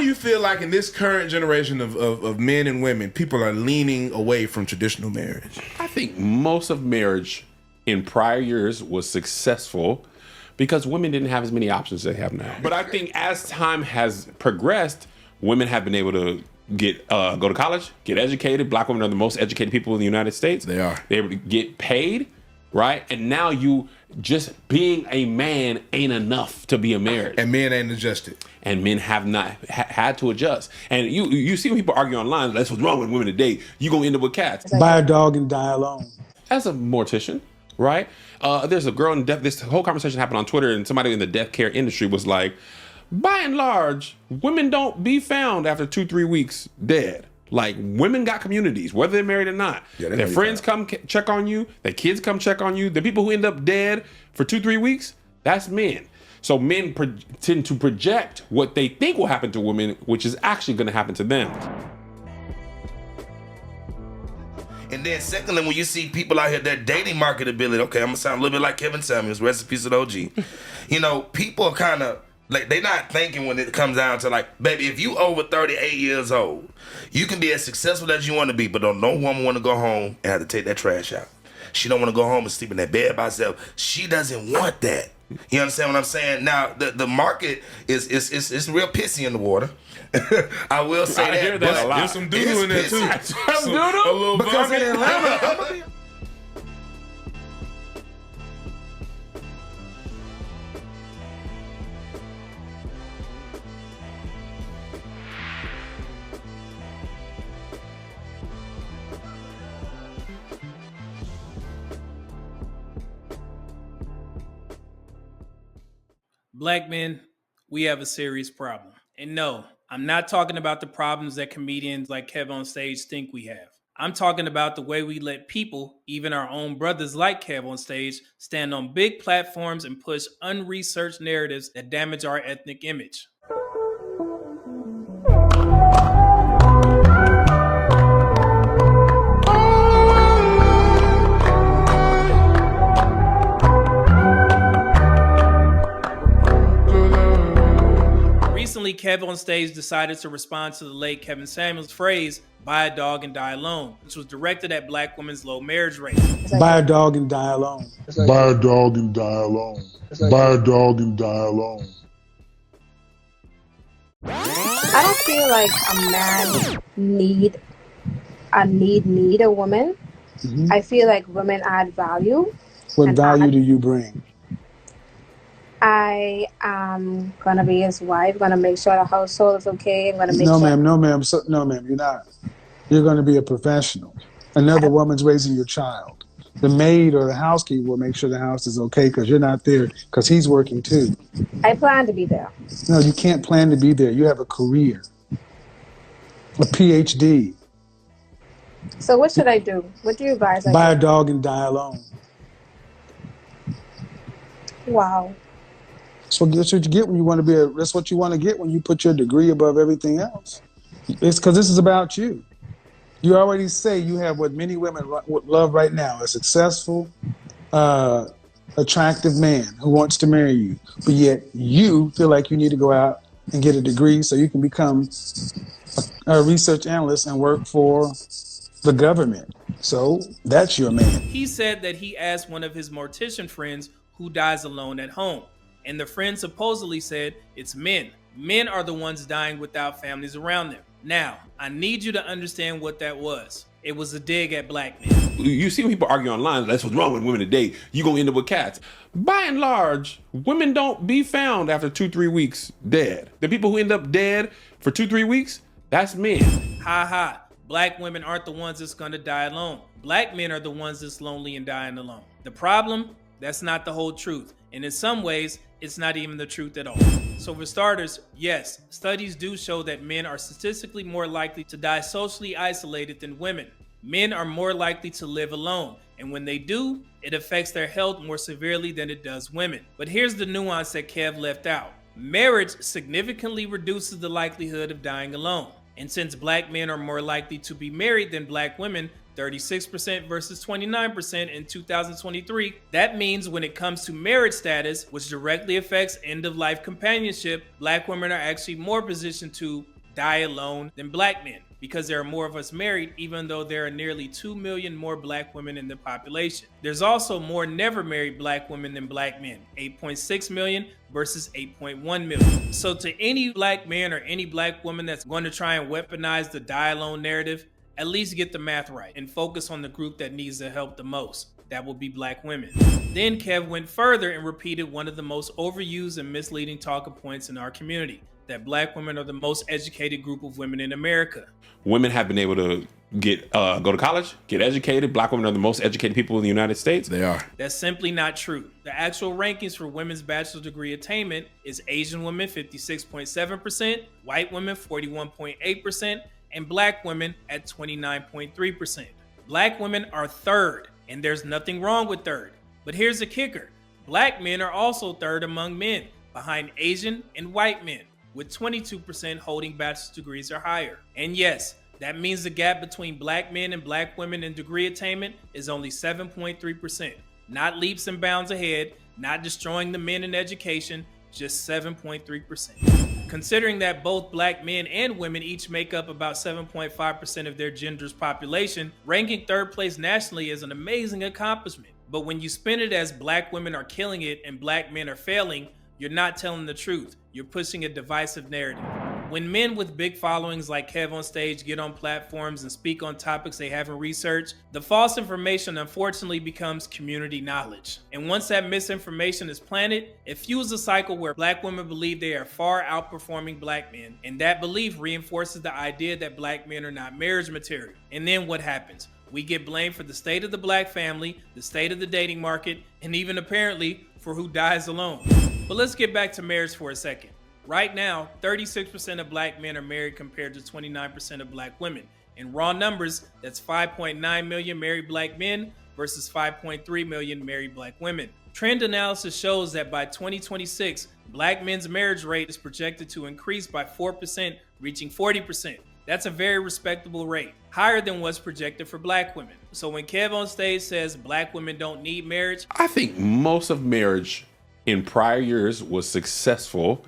do you feel like in this current generation of men and women, people are leaning away from traditional marriage? I think most of marriage in prior years was successful because women didn't have as many options as they have now. But I think as time has progressed, women have been able to go to college, get educated. Black women are the most educated people in the United States. They are. They're able to get paid, right? And now you just being a man ain't enough to be a marriage. And men ain't adjusted. And men have not had to adjust. And you see when people argue online, that's what's wrong with women today. You gonna end up with cats. Buy a dog and die alone. As a mortician, right? There's a girl in death. This whole conversation happened on Twitter, and somebody in the death care industry was like, by and large, women don't be found after 2-3 weeks dead. Like, women got communities, whether they're married or not. Yeah, their friends come check on you. Their kids come check on you. The people who end up dead for 2-3 weeks, that's men. So men tend to project what they think will happen to women, which is actually going to happen to them. And then secondly, when you see people out here, their dating marketability, okay, I'm gonna sound a little bit like Kevin Samuels, rest in peace of the OG. You know, people are kind of, like, they not thinking when it comes down to, like, baby, if you over 38 years old, you can be as successful as you want to be, but don't no woman want to go home and have to take that trash out. She don't want to go home and sleep in that bed by herself. She doesn't want that. You understand what I'm saying? Now, the market is real pissy in the water. I will say I hear that a lot. There's some doodle in there too. Some doodle? A little Because vomit. in Atlanta, Black men, we have a serious problem. And no, I'm not talking about the problems that comedians like Kev on stage think we have. I'm talking about the way we let people, even our own brothers like Kev on stage, stand on big platforms and push unresearched narratives that damage our ethnic image. Recently, Kev on stage decided to respond to the late Kevin Samuels' phrase, buy a dog and die alone, which was directed at Black women's low marriage rate. buy a dog and die alone. Buy a dog and die alone. Buy a dog and die alone. I don't feel like a man need a woman. Mm-hmm. I feel like women add value. What And value do you bring? I am gonna be his wife, gonna make sure the household is okay. I'm gonna make No, sure. ma'am, no, ma'am, no, ma'am, you're not. You're going to be a professional. Another woman's raising your child. The maid or the housekeeper will make sure the house is okay because you're not there because he's working too. I plan to be there. No, you can't plan to be there. You have a career, a PhD. So what should I do? What do you advise? Buy a dog and die alone. Wow. That's what you get when you want to be that's what you want to get when you put your degree above everything else. It's because this is about you. You already say you have what many women love right now, a successful, attractive man who wants to marry you. But yet you feel like you need to go out and get a degree so you can become a research analyst and work for the government. So that's your man. He said that he asked one of his mortician friends who dies alone at home. And the friend supposedly said it's men. Men are the ones dying without families around them. Now, I need you to understand what that was. It was a dig at black men. You see when people argue online, that's what's wrong with women today. You gonna end up with cats. By and large, women don't be found after 2-3 weeks dead. The people who end up dead for 2-3 weeks, that's men. Ha ha. Black women aren't the ones that's gonna die alone. Black men are the ones that's lonely and dying alone. The problem? That's not the whole truth. And in some ways, it's not even the truth at all. So for starters, yes, studies do show that men are statistically more likely to die socially isolated than women. Men are more likely to live alone, and when they do, it affects their health more severely than it does women. But here's the nuance that Kev left out. Marriage significantly reduces the likelihood of dying alone. And since black men are more likely to be married than black women, 36% versus 29% in 2023. That means when it comes to marriage status, which directly affects end-of-life companionship, Black women are actually more positioned to die alone than Black men, because there are more of us married, even though there are nearly 2 million more Black women in the population. There's also more never married Black women than Black men, 8.6 million versus 8.1 million. So to any Black man or any Black woman that's going to try and weaponize the die alone narrative, at least get the math right and focus on the group that needs the help the most. That will be Black women. Then Kev went further and repeated one of the most overused and misleading talking points in our community, that Black women are the most educated group of women in America. Women have been able to go to college, get educated. Black women are the most educated people in the United States. They are. That's simply not true. The actual rankings for women's bachelor's degree attainment is Asian women 56.7%, white women 41.8%, and Black women at 29.3%. Black women are third, and there's nothing wrong with third. But here's the kicker. Black men are also third among men, behind Asian and white men, with 22% holding bachelor's degrees or higher. And yes, that means the gap between Black men and Black women in degree attainment is only 7.3%. Not leaps and bounds ahead, not destroying the men in education, just 7.3%. Considering that both Black men and women each make up about 7.5% of their gender's population, ranking third place nationally is an amazing accomplishment. But when you spin it as Black women are killing it and Black men are failing, you're not telling the truth. You're pushing a divisive narrative. When men with big followings like Kev on Stage get on platforms and speak on topics they haven't researched, the false information unfortunately becomes community knowledge. And once that misinformation is planted, it fuels a cycle where Black women believe they are far outperforming Black men, and that belief reinforces the idea that Black men are not marriage material. And then what happens? We get blamed for the state of the Black family, the state of the dating market, and even apparently for who dies alone. But let's get back to marriage for a second. Right now, 36% of Black men are married compared to 29% of Black women. In raw numbers, that's 5.9 million married Black men versus 5.3 million married Black women. Trend analysis shows that by 2026, Black men's marriage rate is projected to increase by 4%, reaching 40%. That's a very respectable rate, higher than what's projected for Black women. So when Kev on Stage says Black women don't need marriage, I think most of marriage in prior years was successful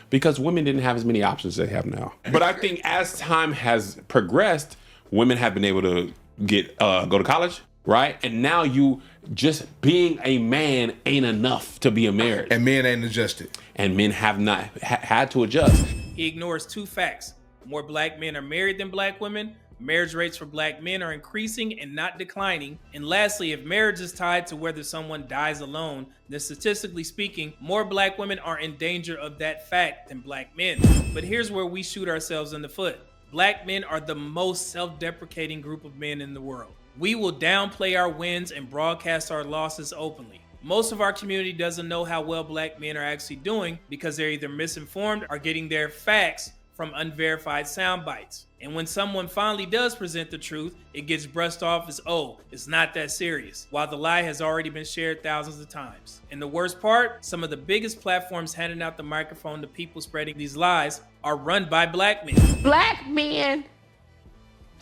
because women didn't have as many options as they have now. But I think as time has progressed, women have been able to go to college, right? And now you just being a man ain't enough to be a marriage. And men ain't adjusted. And men have not had to adjust. he ignores two facts. More Black men are married than Black women. Marriage rates for Black men are increasing and not declining. And lastly, if marriage is tied to whether someone dies alone, then statistically speaking, more Black women are in danger of that fact than Black men. But here's where we shoot ourselves in the foot. Black men are the most self-deprecating group of men in the world. We will downplay our wins and broadcast our losses openly. Most of our community doesn't know how well Black men are actually doing because they're either misinformed or getting their facts from unverified sound bites. And when someone finally does present the truth, it gets brushed off as, oh, it's not that serious, while the lie has already been shared thousands of times. And the worst part, some of the biggest platforms handing out the microphone to people spreading these lies are run by Black men. Black men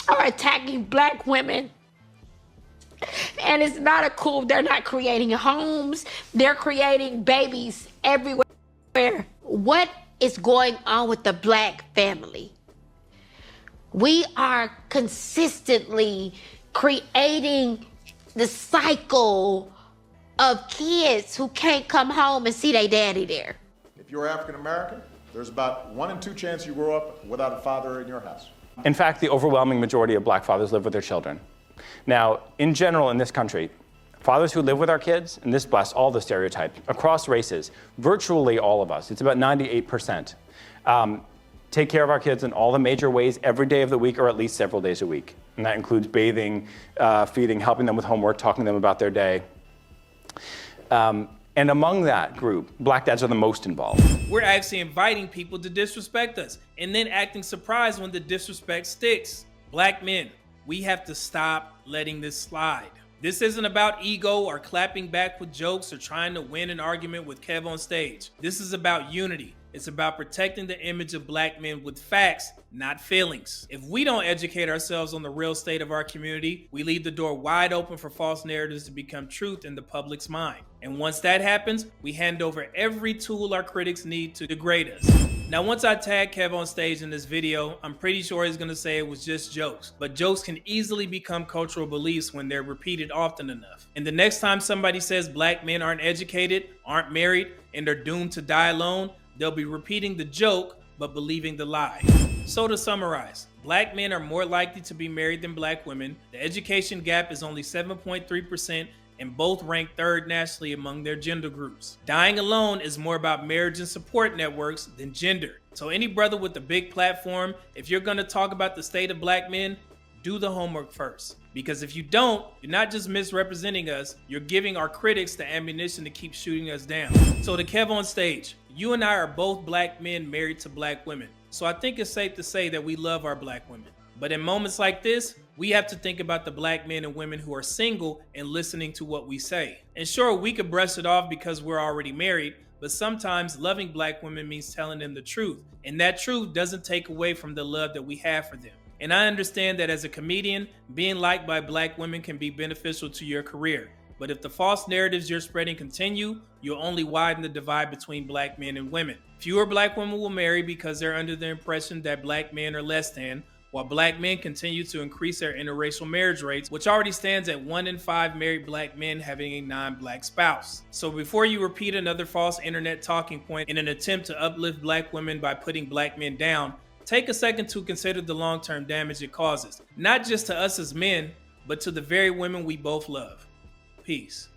are attacking Black women. And it's not a cool, they're not creating homes, they're creating babies everywhere. What is going on with the Black family? We are consistently creating the cycle of kids who can't come home and see their daddy there. If you're African American, there's about 1 in 2 chance you grow up without a father in your house. In fact, the overwhelming majority of Black fathers live with their children. Now, in general in this country, fathers who live with our kids, and this busts all the stereotypes, across races, virtually all of us, it's about 98%, take care of our kids in all the major ways every day of the week or at least several days a week. And that includes bathing, feeding, helping them with homework, talking to them about their day. And among that group, Black dads are the most involved. We're actually inviting people to disrespect us and then acting surprised when the disrespect sticks. Black men, we have to stop letting this slide. This isn't about ego or clapping back with jokes or trying to win an argument with Kev on Stage. This is about unity. It's about protecting the image of black men with facts, not feelings. If we don't educate ourselves on the real state of our community, we leave the door wide open for false narratives to become truth in the public's mind. And once that happens, we hand over every tool our critics need to degrade us. Now, once I tag Kev on stage in this video, I'm pretty sure he's gonna say it was just jokes. But jokes can easily become cultural beliefs when they're repeated often enough. And the next time somebody says black men aren't educated, aren't married, and are doomed to die alone, they'll be repeating the joke, but believing the lie. So to summarize, black men are more likely to be married than black women. The education gap is only 7.3%, and both rank third nationally among their gender groups. Dying alone is more about marriage and support networks than gender. So any brother with a big platform, if you're gonna talk about the state of black men, do the homework first. Because if you don't, you're not just misrepresenting us, you're giving our critics the ammunition to keep shooting us down. So to Kev on stage, you and I are both black men married to black women. So I think it's safe to say that we love our black women. But in moments like this, we have to think about the black men and women who are single and listening to what we say. And sure, we could brush it off because we're already married, but sometimes loving black women means telling them the truth. And that truth doesn't take away from the love that we have for them. And I understand that as a comedian, being liked by black women can be beneficial to your career. But if the false narratives you're spreading continue, you'll only widen the divide between black men and women. Fewer black women will marry because they're under the impression that black men are less than, while black men continue to increase their interracial marriage rates, which already stands at 1 in 5 married black men having a non-black spouse. So before you repeat another false internet talking point in an attempt to uplift black women by putting black men down, take a second to consider the long-term damage it causes, not just to us as men, but to the very women we both love. Peace.